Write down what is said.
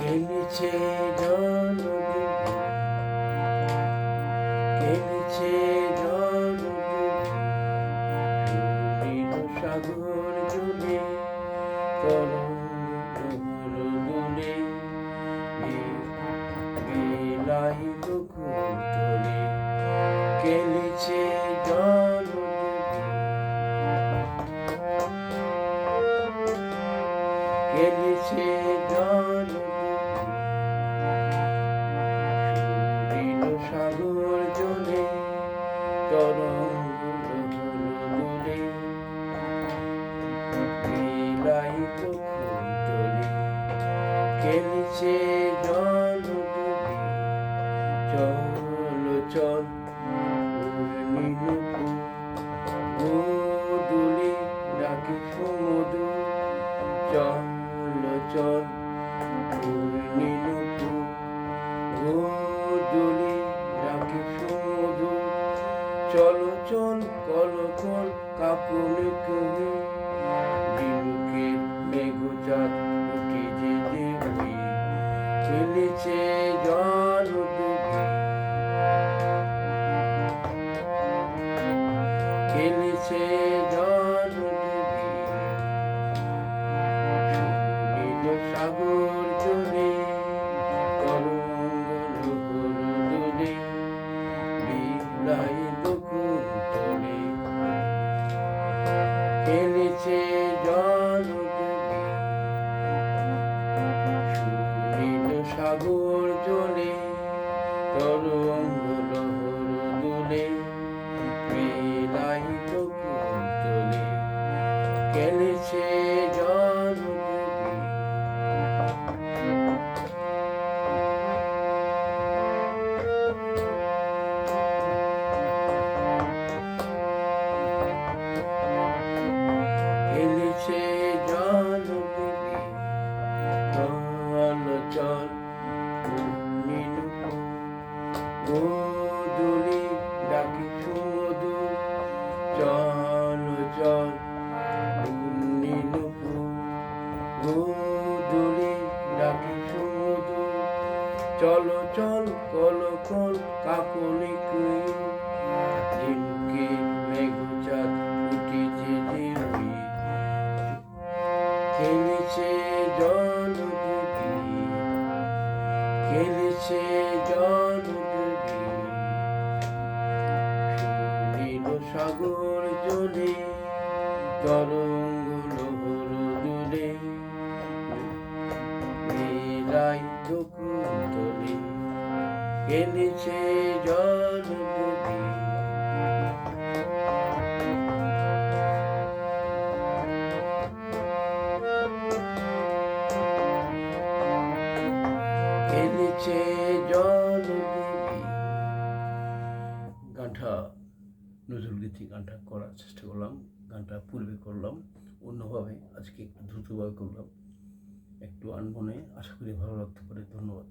খেলিছে জল খেলিছে জল সুনীল সাগর জলে তরঙ্গ দুলে বেলাই বকুল তলে খেলিছে জল খেলিছে জল সুনীল সাগর জলে তরঙ্গ দুলে বেলাই বকুল তলে খেলিছে জল চল চল দুলে ডাকে সমুদ্র চল চল দুলে ডাকে সমুদ্র চল চল কল কল কাপড়ে কবি বিমুখের মেঘচাঁদ উঠে যে দেবী খেলেছে জল খেলেছে জল সুনীল সাগর জলে তরঙ্গ দুলে বিলাই বকুল তলে খেলেছে জল সুনীল সাগর জলে তরঙ্গ দুলে বেলাই বকুল তলে খেলেছে জল খেলেছে জল চল নীল দুলে ডাকে সমুদ্র চল চল নীল দুলে ডাকে সমুদ্র চল চল কল কল কাকলি ঝিমকে মেঘচাঁদ উঠেছে দেবী খেলেছে জল খেলেছে জল সুনীল সাগর জলে তরঙ্গ লহর দুলে বেলাই বকুল তলে খেলেছে জল খেলেছে জল গানটা নজরুলগীতি গানটা করার চেষ্টা করলাম। গানটা পূর্বে করলাম অন্যভাবে, আজকে একটু দ্রুতভাবে করলাম, একটু আনমনে। আশা করি ভালো লাগতে পারে। ধন্যবাদ।